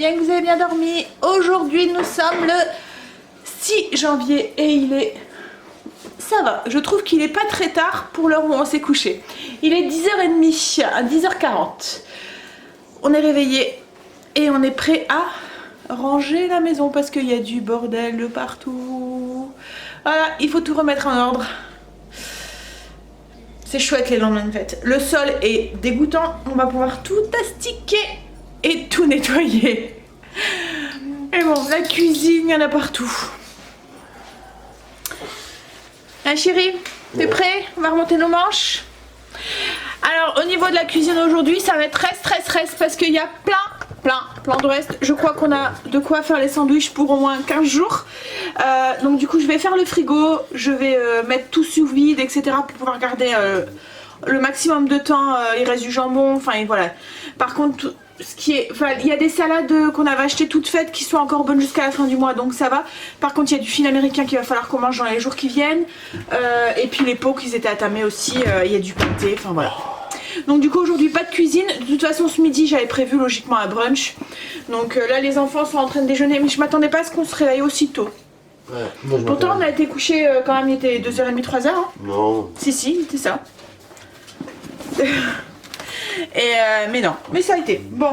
bien que vous avez bien dormi. Aujourd'hui nous sommes le 6 janvier et il est... Ça va, je trouve qu'il est pas très tard pour l'heure où on s'est couché. Il est 10h30, à 10h40. On est réveillé et on est prêt à ranger la maison parce qu'il y a du bordel de partout. Voilà, il faut tout remettre en ordre. C'est chouette les lendemains de fête. Le sol est dégoûtant, on va pouvoir tout astiquer et tout nettoyer. Et bon, la cuisine, il y en a partout. Hein chérie, t'es prêt? On va remonter nos manches. Alors au niveau de la cuisine aujourd'hui, ça va être reste parce qu'il y a plein de reste. Je crois qu'on a de quoi faire les sandwichs pour au moins 15 jours. Donc du coup je vais faire le frigo, je vais mettre tout sous vide, etc. pour pouvoir garder le maximum de temps. Il reste du jambon, enfin voilà. Par contre, il y a des salades qu'on avait achetées toutes faites qui sont encore bonnes jusqu'à la fin du mois, donc ça va. Par contre il y a du fil américain qu'il va falloir qu'on mange dans les jours qui viennent. Et puis les pots qui étaient atamés aussi, il y a du pâté, enfin voilà. Donc du coup aujourd'hui pas de cuisine, de toute façon ce midi j'avais prévu logiquement un brunch. Donc là les enfants sont en train de déjeuner, mais je m'attendais pas à ce qu'on se réveille aussitôt tôt. Ouais, pourtant on a été couché quand même, il était 2h30, 3h. Hein. Non. Si, c'était ça. Mais non, mais ça a été. Bon,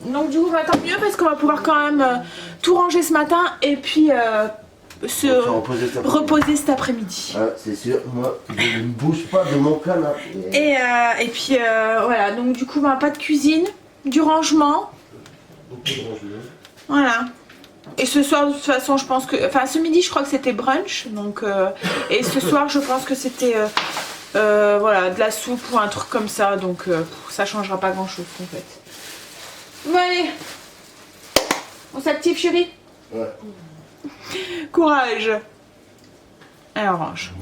donc du coup on attend mieux parce qu'on va pouvoir quand même tout ranger ce matin et puis se reposer cet après-midi. Ah, c'est sûr, moi je ne bouge pas de mon canapé. Et puis voilà, donc du coup pas de cuisine, du rangement. Beaucoup de rangement. Voilà. Et ce soir de toute façon je pense que... Enfin ce midi je crois que c'était brunch. Donc, et ce soir je pense que c'était voilà, de la soupe ou un truc comme ça. Donc ça changera pas grand chose en fait. Bon allez, on s'active chérie? Ouais. Courage. Alors range.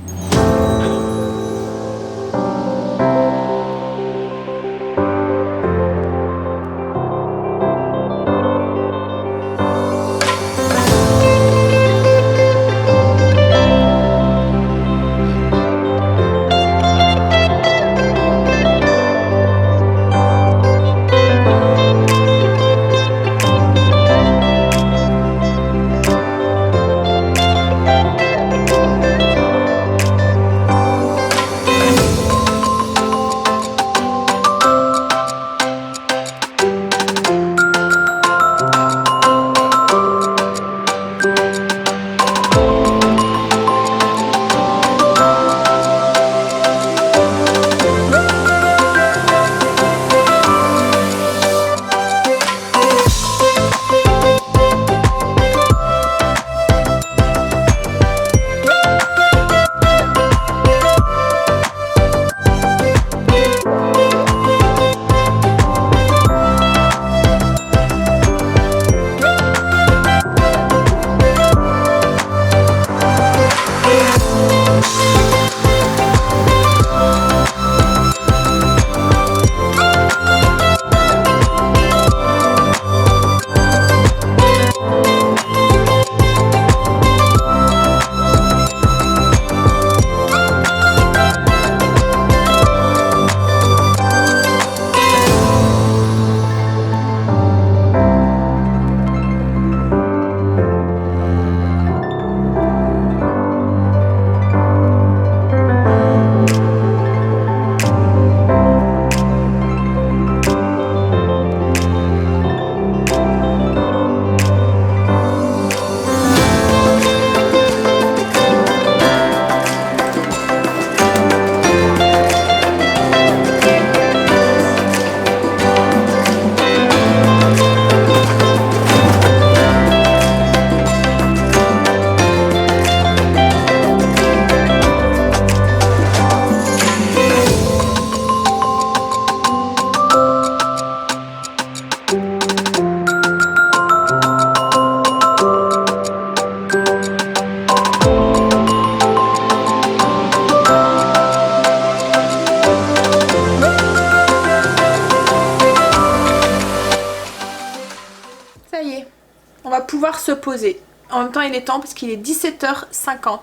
Pouvoir se poser. En même temps il est temps parce qu'il est 17h50.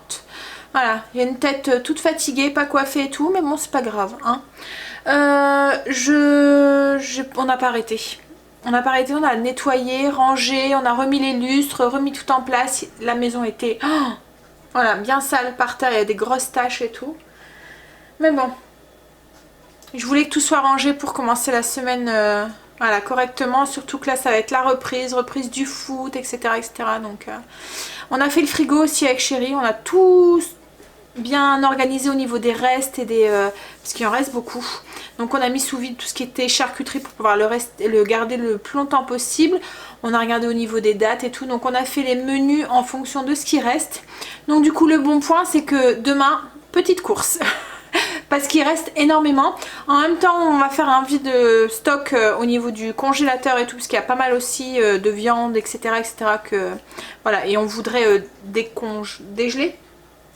Voilà, il y a une tête toute fatiguée, pas coiffée et tout, mais bon c'est pas grave hein. On n'a pas arrêté. On n'a pas arrêté, on a nettoyé, rangé, on a remis les lustres, remis tout en place. La maison était voilà, bien sale par terre, il y a des grosses taches et tout. Mais bon, je voulais que tout soit rangé pour commencer la semaine voilà, correctement. Surtout que là, ça va être la reprise du foot, etc. etc. Donc, on a fait le frigo aussi avec Chéri. On a tout bien organisé au niveau des restes et des... parce qu'il en reste beaucoup. Donc on a mis sous vide tout ce qui était charcuterie pour pouvoir le garder le plus longtemps possible. On a regardé au niveau des dates et tout. Donc on a fait les menus en fonction de ce qui reste. Donc du coup le bon point c'est que demain, petite course. Parce qu'il reste énormément. En même temps on va faire un vide stock au niveau du congélateur et tout. Parce qu'il y a pas mal aussi de viande etc. etc. que, voilà, et on voudrait dégeler.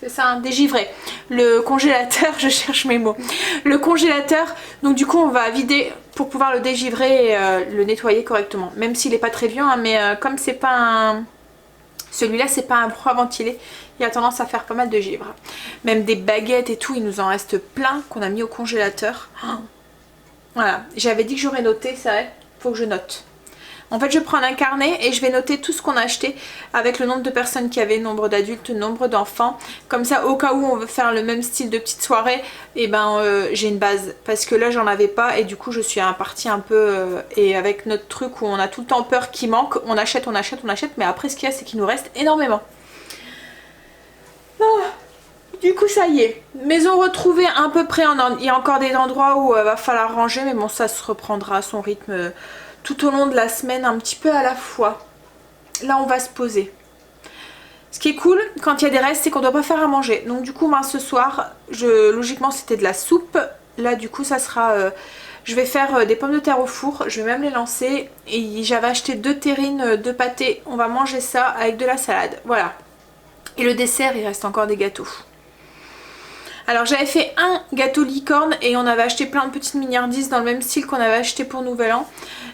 C'est ça, hein, dégivrer. Le congélateur, je cherche mes mots. Le congélateur, donc du coup on va vider pour pouvoir le dégivrer et le nettoyer correctement. Même s'il n'est pas très vieux, hein, mais comme c'est pas un... Celui-là c'est pas un froid ventilé, il a tendance à faire pas mal de givre. Même des baguettes et tout, il nous en reste plein qu'on a mis au congélateur. Voilà, j'avais dit que j'aurais noté, c'est vrai, faut que je note. En fait je prends un carnet et je vais noter tout ce qu'on a acheté avec le nombre de personnes qu'il y avait, nombre d'adultes, nombre d'enfants. Comme ça au cas où on veut faire le même style de petite soirée, et ben j'ai une base. Parce que là j'en avais pas et du coup je suis partie un peu et avec notre truc où on a tout le temps peur qu'il manque, on achète, mais après ce qu'il y a c'est qu'il nous reste énormément. Oh, du coup ça y est, maison retrouvée à peu près, il y a encore des endroits où il va falloir ranger mais bon ça se reprendra à son rythme. Tout au long de la semaine, un petit peu à la fois. Là on va se poser. Ce qui est cool quand il y a des restes c'est qu'on ne doit pas faire à manger. Donc du coup ben, ce soir logiquement c'était de la soupe. Là du coup ça sera je vais faire des pommes de terre au four. Je vais même les lancer. Et j'avais acheté 2 terrines, 2 pâtés. On va manger ça avec de la salade. Voilà. Et le dessert il reste encore des gâteaux. Alors j'avais fait un gâteau licorne et on avait acheté plein de petites mignardises dans le même style qu'on avait acheté pour Nouvel An.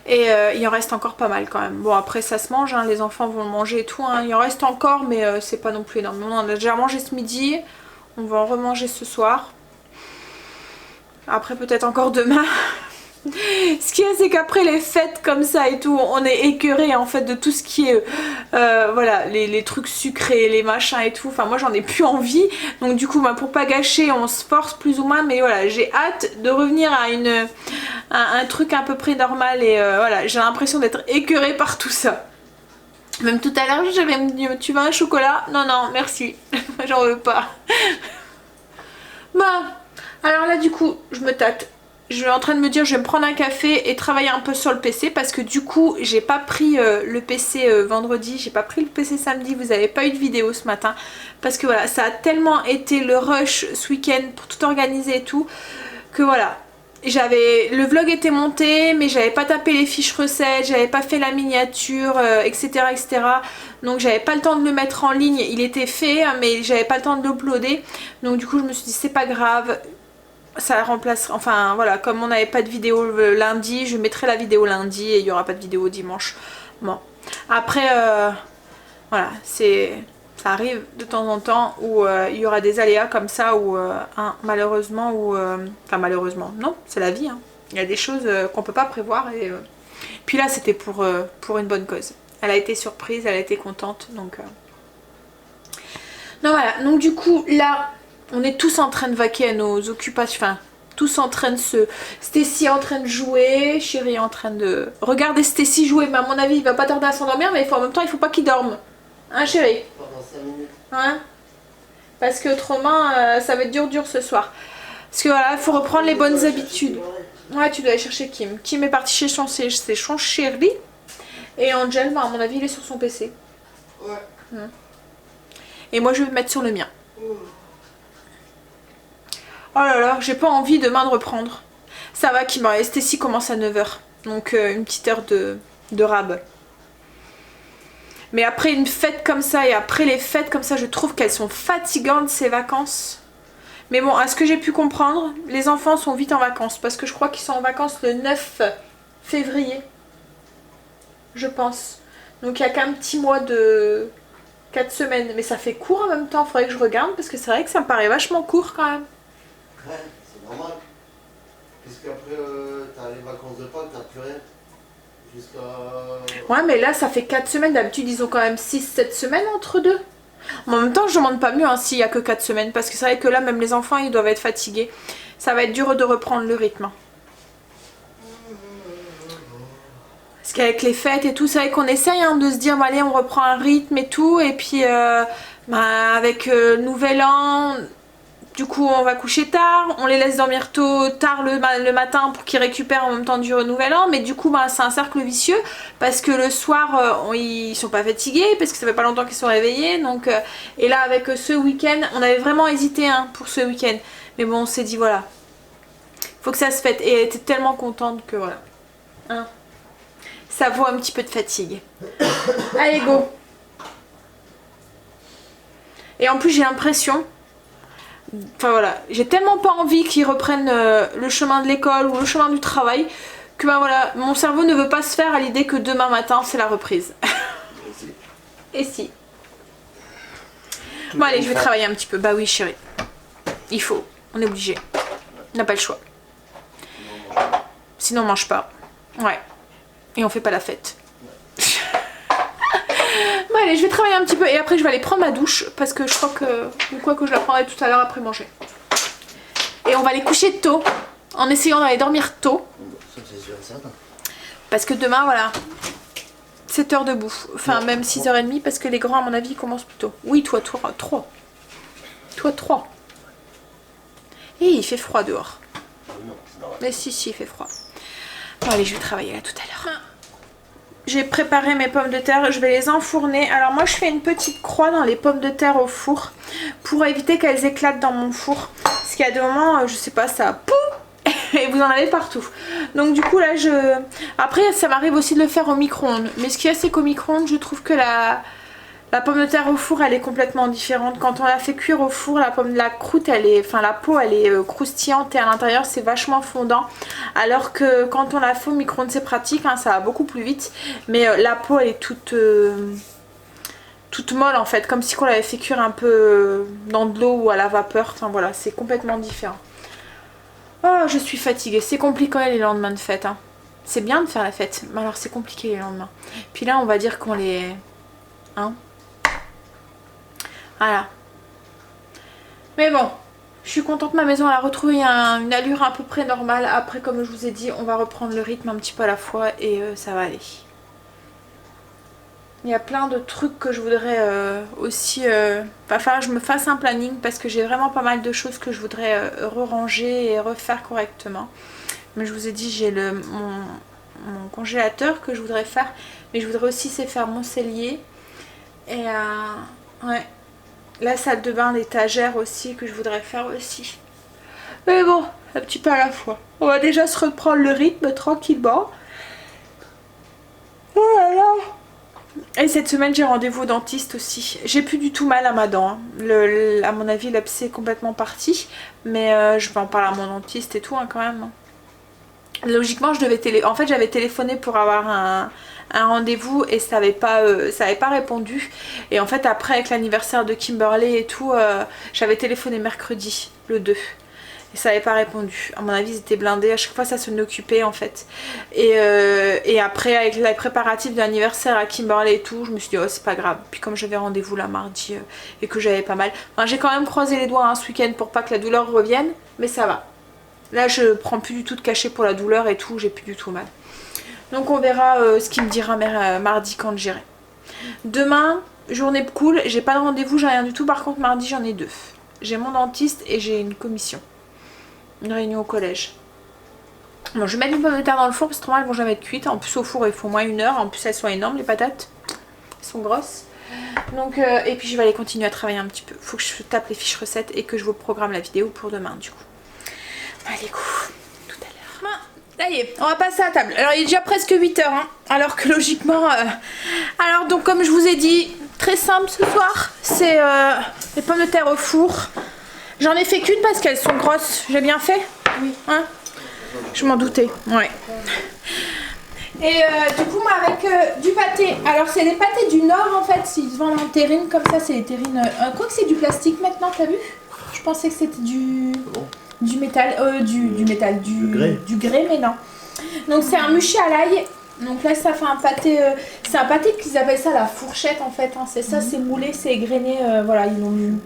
Et il en reste encore pas mal quand même. Bon après ça se mange, hein, les enfants vont le manger et tout. Hein. Il en reste encore mais c'est pas non plus énorme. On en a déjà mangé ce midi, on va en remanger ce soir. Après peut-être encore demain. Ce qu'il y a c'est qu'après les fêtes comme ça et tout, on est écœuré en fait de tout ce qui est voilà, les trucs sucrés, les machins et tout. Enfin moi j'en ai plus envie. Donc du coup bah, pour pas gâcher on se force plus ou moins. Mais voilà j'ai hâte de revenir à un truc à peu près normal. Et voilà j'ai l'impression d'être écœurée par tout ça. Même tout à l'heure j'avais me dit tu veux un chocolat? Non non merci, j'en veux pas. Bon alors là du coup je me tâte. Je suis en train de me dire je vais me prendre un café et travailler un peu sur le PC parce que du coup j'ai pas pris le PC vendredi, j'ai pas pris le PC samedi, vous avez pas eu de vidéo ce matin parce que voilà ça a tellement été le rush ce week-end pour tout organiser et tout que voilà. Le vlog était monté mais j'avais pas tapé les fiches recettes, j'avais pas fait la miniature etc etc, donc j'avais pas le temps de le mettre en ligne, il était fait mais j'avais pas le temps de l'uploader donc du coup je me suis dit c'est pas grave. Ça remplace, enfin voilà, comme on n'avait pas de vidéo le lundi, je mettrai la vidéo lundi et il n'y aura pas de vidéo dimanche. Bon, après, voilà, ça arrive de temps en temps où il y aura des aléas comme ça, où malheureusement, enfin malheureusement, non, c'est la vie, hein. Il y a des choses qu'on peut pas prévoir et puis là c'était pour une bonne cause. Elle a été surprise, elle a été contente, donc voilà, donc du coup là... On est tous en train de vaquer à nos occupations, enfin tous en train de Stécie est en train de jouer, Chéri est en train de regarder Stécie jouer, mais à mon avis il va pas tarder à s'endormir, mais en même temps il faut pas qu'il dorme. Hein Chéri? Pendant 5 minutes. Hein? Parce que autrement ça va être dur ce soir. Parce que voilà, il faut reprendre les bonnes habitudes. Ouais tu dois aller chercher Kim. Kim est parti chez son chéri. Et Angel, à mon avis il est sur son PC. Ouais. Et moi je vais me mettre sur le mien. Oh là là, j'ai pas envie demain de reprendre. Ça va, Kim, Stécie commence à 9 h. Donc une petite heure de rab. Mais après une fête comme ça et après les fêtes comme ça, je trouve qu'elles sont fatigantes ces vacances. Mais bon, à ce que j'ai pu comprendre, les enfants sont vite en vacances. Parce que je crois qu'ils sont en vacances le 9 février. Je pense. Donc il y a qu'un petit mois de 4 semaines. Mais ça fait court en même temps, faudrait que je regarde. Parce que c'est vrai que ça me paraît vachement court quand même. Ouais, c'est normal. Parce qu'après, t'as les vacances de Pâques, t'as plus rien. Jusqu'à. Ouais, mais là, ça fait 4 semaines. D'habitude, ils ont quand même 6-7 semaines entre deux. En même temps, je demande pas mieux hein, s'il y a que 4 semaines. Parce que c'est vrai que là, même les enfants, ils doivent être fatigués. Ça va être dur de reprendre le rythme. Parce qu'avec les fêtes et tout, c'est vrai qu'on essaye hein, de se dire, allez, on reprend un rythme et tout. Et puis, avec Nouvel An, du coup, on va coucher tard. On les laisse dormir tard le matin pour qu'ils récupèrent en même temps du Nouvel An. Mais du coup, c'est un cercle vicieux. Parce que le soir, ils sont pas fatigués. Parce que ça fait pas longtemps qu'ils sont réveillés. Donc, et là, avec ce week-end, on avait vraiment hésité hein, pour ce week-end. Mais bon, on s'est dit, voilà. Faut que ça se fête. Et elle était tellement contente que voilà. Hein. Ça vaut un petit peu de fatigue. Allez, go. Et en plus, j'ai l'impression... Enfin voilà, j'ai tellement pas envie qu'ils reprennent le chemin de l'école ou le chemin du travail que voilà, mon cerveau ne veut pas se faire à l'idée que demain matin, c'est la reprise. Et si. Bon allez, je vais travailler un petit peu. Bah oui, chérie. Il faut. On est obligé. On n'a pas le choix. Sinon, on mange pas. Ouais. Et on fait pas la fête. Bon allez, je vais travailler un petit peu et après je vais aller prendre ma douche parce que je crois que... Ou quoi que je la prendrai tout à l'heure après manger. Et on va aller coucher tôt en essayant d'aller dormir tôt. Ça c'est sûr et certain. Parce que demain, voilà, 7 heures debout. Enfin, même 6h30 parce que les grands, à mon avis, commencent plus tôt. Oui, toi, 3. Toi, 3. Et il fait froid dehors. Non, c'est normal. Mais si, il fait froid. Bon, allez, je vais travailler là tout à l'heure. J'ai préparé mes pommes de terre, je vais les enfourner. Alors moi, je fais une petite croix dans les pommes de terre au four pour éviter qu'elles éclatent dans mon four. Parce qu'il y a des moments, je sais pas, ça pouf et vous en avez partout. Donc du coup là, après, ça m'arrive aussi de le faire au micro-ondes. Mais ce qu'il y a, c'est qu'au micro-ondes, je trouve que la pomme de terre au four, elle est complètement différente. Quand on la fait cuire au four, la croûte, la peau, elle est croustillante et à l'intérieur, c'est vachement fondant. Alors que quand on la fait au micro-ondes, c'est pratique, hein, ça va beaucoup plus vite. Mais la peau, elle est toute molle en fait, comme si on l'avait fait cuire un peu dans de l'eau ou à la vapeur. Enfin voilà, c'est complètement différent. Oh, je suis fatiguée. C'est compliqué les lendemains de fête. Hein. C'est bien de faire la fête, mais alors c'est compliqué les lendemains. Puis là, on va dire qu'on les... Hein? Voilà. Mais bon, je suis contente, ma maison elle a retrouvé une allure à peu près normale. Après, comme je vous ai dit, on va reprendre le rythme un petit peu à la fois et ça va aller. Il y a plein de trucs que je voudrais aussi... Enfin, je me fasse un planning parce que j'ai vraiment pas mal de choses que je voudrais ranger et refaire correctement. Mais je vous ai dit, j'ai mon congélateur que je voudrais faire. Mais je voudrais aussi faire mon cellier. Et ouais. La salle de bain, l'étagère aussi que je voudrais faire aussi. Mais bon, un petit peu à la fois. On va déjà se reprendre le rythme tranquillement. Oh là là. Et cette semaine j'ai rendez-vous au dentiste aussi. J'ai plus du tout mal à ma dent. Hein. À mon avis l'abcès est complètement parti. Mais je vais en parler à mon dentiste et tout hein, quand même. Logiquement je devais en fait j'avais téléphoné pour avoir un rendez-vous et ça avait pas répondu. Et en fait après avec l'anniversaire de Kimberley et tout, j'avais téléphoné mercredi le 2 et ça n'avait pas répondu. À mon avis ils étaient blindés, à chaque fois ça s'en occupait en fait. Et après avec les préparatifs de l'anniversaire à Kimberley et tout, je me suis dit oh c'est pas grave. Puis comme j'avais rendez-vous là mardi et que j'avais pas mal, enfin, j'ai quand même croisé les doigts hein, ce week-end pour pas que la douleur revienne, mais ça va. Là je prends plus du tout de cachet pour la douleur et tout, j'ai plus du tout mal. Donc on verra ce qu'il me dira mardi quand j'irai. Demain, journée cool, j'ai pas de rendez-vous, j'ai rien du tout. Par contre mardi j'en ai 2. J'ai mon dentiste et j'ai une commission. Une réunion au collège. Bon, je vais mettre une pomme de terre dans le four parce que elles vont jamais être cuites. En plus au four il faut au moins 1 heure. En plus elles sont énormes les patates. Elles sont grosses. Donc, et puis je vais aller continuer à travailler un petit peu. Faut que je tape les fiches recettes et que je vous programme la vidéo pour demain du coup. Allez go, tout à l'heure. Ça y est, on va passer à table. Alors il est déjà presque 8 h hein, alors que logiquement... Alors donc comme je vous ai dit, très simple ce soir, c'est les pommes de terre au four. J'en ai fait qu'une parce qu'elles sont grosses. J'ai bien fait? Oui. Hein? Je m'en doutais, ouais. Et du coup moi avec du pâté. Alors c'est des pâtés du Nord en fait, ils se vendent en terrine comme ça, c'est des terrines... quoi que c'est du plastique maintenant, t'as vu? Je pensais que c'était du métal, du grès, mais non. Donc c'est un muché à l'ail Donc là ça fait un pâté, c'est un pâté qu'ils appellent ça la fourchette en fait, hein. C'est ça, c'est moulé, c'est égrené, voilà ils l'ont mis.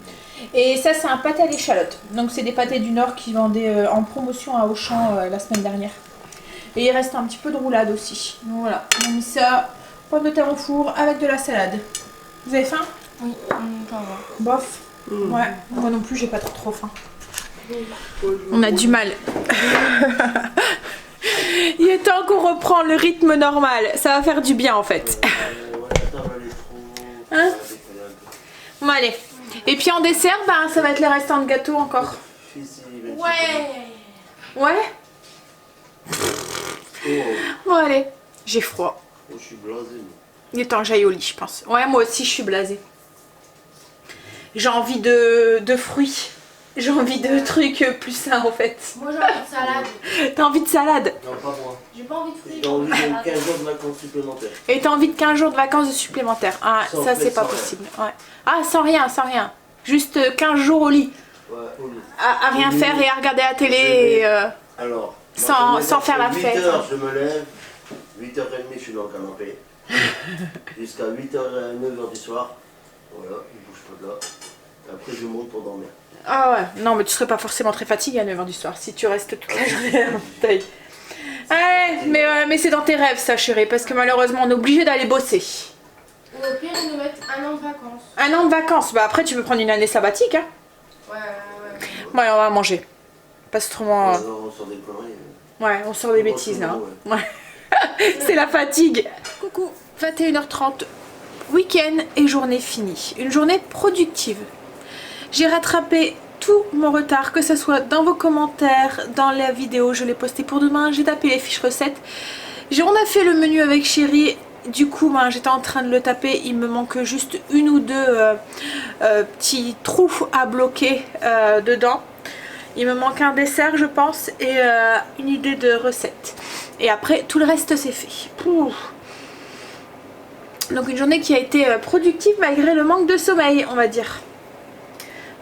Et ça c'est un pâté à l'échalote. Donc c'est des pâtés du Nord qui vendaient en promotion à Auchan la semaine dernière. Et il reste un petit peu de roulade aussi. Donc voilà, on a mis ça, pomme de terre au four avec de la salade. Vous avez faim? Oui, ça va. Bof. Ouais, moi non plus j'ai pas trop faim. On a du mal. Il est temps qu'on reprend le rythme normal. Ça va faire du bien en fait. Hein? Bon allez. Et puis en dessert, bah, ça va être les restants de gâteau encore. Ouais. Bon allez. J'ai froid. Je suis blasé. Il est temps que j'aille au lit je pense. Ouais moi aussi je suis blasée. J'ai envie de fruits. J'ai envie de trucs plus sains en fait. Moi j'ai envie de salade. T'as envie de salade? Non, pas moi. J'ai pas envie de fruits. J'ai envie de 15 jours de vacances supplémentaires. Et t'as envie de 15 jours de vacances supplémentaires? Ah Sans ça c'est frais, pas sans possible. Ouais. Ah sans rien. Juste 15 jours au lit. Ouais, au lit. À rien Au lit. faire et à regarder la télé et, Alors, sans faire la fête. 8h, je me lève. 8h30, je suis dans le canapé. Jusqu'à 8h, 9h du soir. Voilà, je bouge pas de là. Et après, je monte pour dormir. Ah ouais, non mais tu serais pas forcément très fatigué à 9h du soir si tu restes toute la journée à la bouteille. Ouais, mais c'est dans tes rêves ça chérie, parce que malheureusement on est obligé d'aller bosser. Ou au pire, ils nous mettent un an de vacances. Un an de vacances, bah après tu peux prendre une année sabbatique hein. Ouais. Bon allez on va manger. Parce que autrement... On sort des conneries. Ouais, on sort des bêtises là. Ouais. C'est la fatigue. Coucou, 21h30, week-end et journée finie. Une journée productive. J'ai rattrapé tout mon retard, que ce soit dans vos commentaires, dans la vidéo, je l'ai posté pour demain, j'ai tapé les fiches recettes. On a fait le menu avec chérie, du coup ben, j'étais en train de le taper, il me manque juste une ou deux petits trous à bloquer dedans. Il me manque un dessert je pense et une idée de recette. Et après tout le reste c'est fait. Pouf. Donc une journée qui a été productive malgré le manque de sommeil on va dire.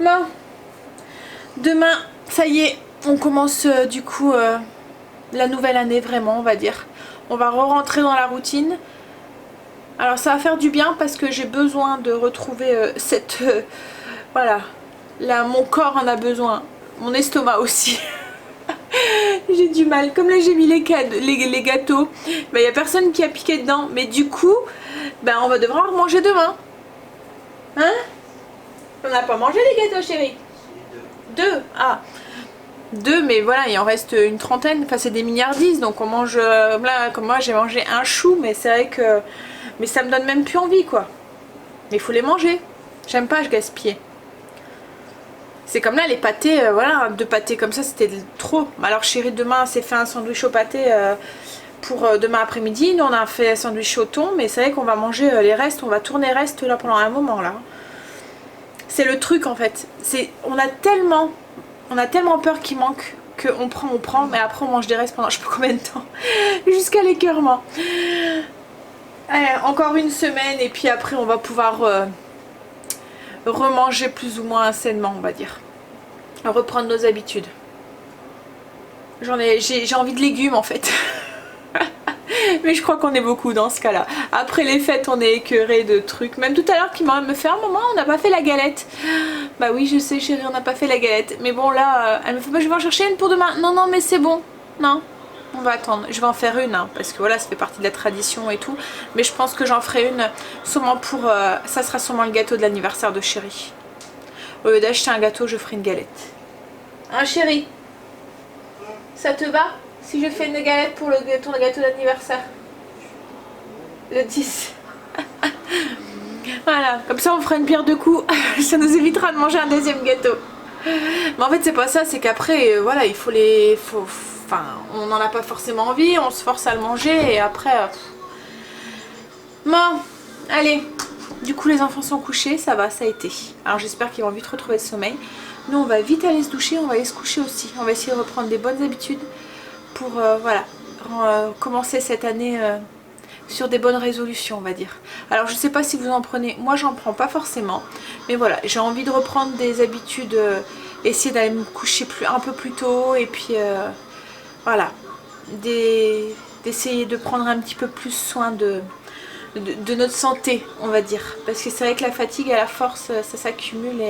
Bon, demain, ça y est, on commence du coup la nouvelle année vraiment, on va dire. On va re-rentrer dans la routine. Alors ça va faire du bien parce que j'ai besoin de retrouver cette... voilà, là mon corps en a besoin, mon estomac aussi. J'ai du mal, comme là j'ai mis les gâteaux, il n'y a personne qui a piqué dedans. Mais du coup, ben, on va devoir manger demain. Hein? On n'a pas mangé les gâteaux chérie? Deux. Ah, deux, mais voilà, il en reste une trentaine, enfin c'est des milliardises, donc on mange, là comme moi j'ai mangé un chou, mais c'est vrai que, mais ça me donne même plus envie quoi. Mais il faut les manger, j'aime pas, je gaspille. C'est comme là les pâtés, voilà, deux pâtés comme ça c'était trop. Alors chérie demain s'est fait un sandwich au pâté pour demain après-midi, nous on a fait un sandwich au thon, mais c'est vrai qu'on va manger les restes, on va tourner restes là pendant un moment là. C'est le truc en fait, on a tellement peur qu'il manque qu'on prend, mais après on mange des restes pendant je sais pas combien de temps, jusqu'à l'écœurement. Allez, encore une semaine et puis après on va pouvoir remanger plus ou moins sainement on va dire, reprendre nos habitudes. J'ai envie de légumes en fait. Mais je crois qu'on est beaucoup dans ce cas là. Après les fêtes on est écœuré de trucs. Même tout à l'heure qui me fait un moment on n'a pas fait la galette. Bah oui je sais chérie on n'a pas fait la galette. Mais bon là elle me fait bah, je vais en chercher une pour demain. Non mais c'est bon. Non on va attendre. Je vais en faire une hein, parce que voilà ça fait partie de la tradition et tout. Mais je pense que j'en ferai une sûrement pour... ça sera sûrement le gâteau de l'anniversaire de chérie. Au lieu d'acheter un gâteau je ferai une galette. Hein chérie? Ça te va? Si je fais une galette pour ton gâteau d'anniversaire le 10. Voilà, comme ça on fera une pierre deux coups. Ça nous évitera de manger un deuxième gâteau. Mais en fait c'est pas ça, c'est qu'après voilà il faut enfin on n'en a pas forcément envie, on se force à le manger et après bon allez, du coup les enfants sont couchés, ça va, ça a été. Alors j'espère qu'ils vont vite retrouver le sommeil. Nous on va vite aller se doucher, on va aller se coucher aussi. On va essayer de reprendre des bonnes habitudes pour voilà commencer cette année sur des bonnes résolutions on va dire. Alors je sais pas si vous en prenez, moi j'en prends pas forcément, mais voilà j'ai envie de reprendre des habitudes, essayer d'aller me coucher un peu plus tôt et puis voilà des d'essayer de prendre un petit peu plus soin de notre santé, on va dire. Parce que c'est vrai que la fatigue et la force, ça s'accumule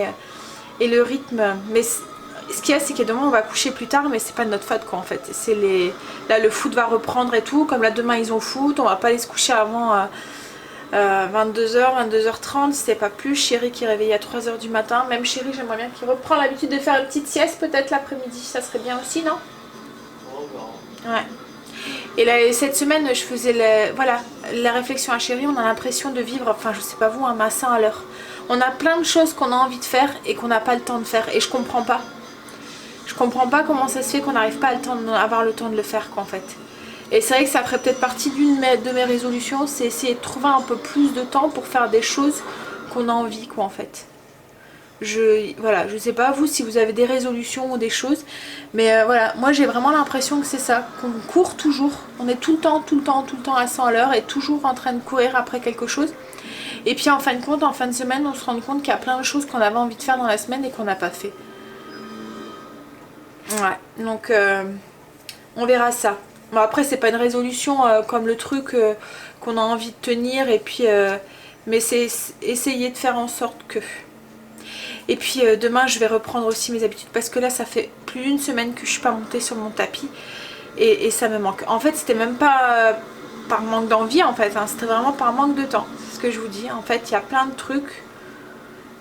et le rythme. Mais ce qu'il y a, c'est que demain on va coucher plus tard, mais c'est pas de notre faute quoi en fait. Là le foot va reprendre et tout. Comme là demain ils ont foot, on va pas aller se coucher avant 22h, 22h30, c'est pas plus. Chéri qui est réveillé à 3h du matin. Même Chéri, j'aimerais bien qu'il reprend l'habitude de faire une petite sieste peut-être l'après-midi. Ça serait bien aussi, non? Ouais. Et là, cette semaine, je faisais la réflexion à Chéri. On a l'impression de vivre, enfin je sais pas vous, un massin à l'heure. On a plein de choses qu'on a envie de faire et qu'on n'a pas le temps de faire. Et je comprends pas. Je comprends pas comment ça se fait qu'on n'arrive pas à avoir le temps de le faire quoi en fait. Et c'est vrai que ça ferait peut-être partie d'une de mes résolutions, c'est essayer de trouver un peu plus de temps pour faire des choses qu'on a envie quoi en fait. Voilà, je sais pas vous si vous avez des résolutions ou des choses, mais voilà, moi j'ai vraiment l'impression que c'est ça, qu'on court toujours, on est tout le temps à 100 à l'heure et toujours en train de courir après quelque chose. Et puis en fin de compte, en fin de semaine, on se rend compte qu'il y a plein de choses qu'on avait envie de faire dans la semaine et qu'on n'a pas fait. Ouais, donc on verra ça. Bon après c'est pas une résolution comme le truc qu'on a envie de tenir et puis mais c'est essayer de faire en sorte que. Et puis demain je vais reprendre aussi mes habitudes parce que là ça fait plus d'une semaine que je suis pas montée sur mon tapis et ça me manque. En fait c'était même pas par manque d'envie en fait, hein, c'était vraiment par manque de temps. C'est ce que je vous dis. En fait il y a plein de trucs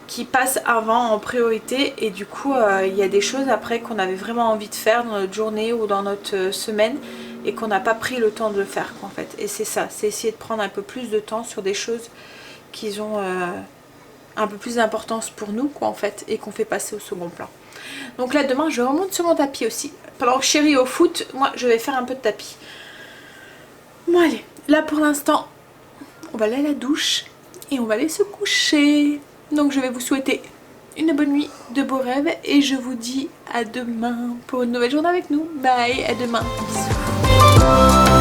qui passent avant en priorité et du coup il y a des choses après qu'on avait vraiment envie de faire dans notre journée ou dans notre semaine et qu'on n'a pas pris le temps de le faire quoi, en fait. Et c'est ça, c'est essayer de prendre un peu plus de temps sur des choses qui ont un peu plus d'importance pour nous quoi en fait et qu'on fait passer au second plan. Donc là demain je remonte sur mon tapis aussi. Pendant que Chéri est au foot, moi je vais faire un peu de tapis. Bon allez, là pour l'instant on va aller à la douche et on va aller se coucher. Donc je vais vous souhaiter une bonne nuit, de beaux rêves et je vous dis à demain pour une nouvelle journée avec nous. Bye, à demain. Bisous.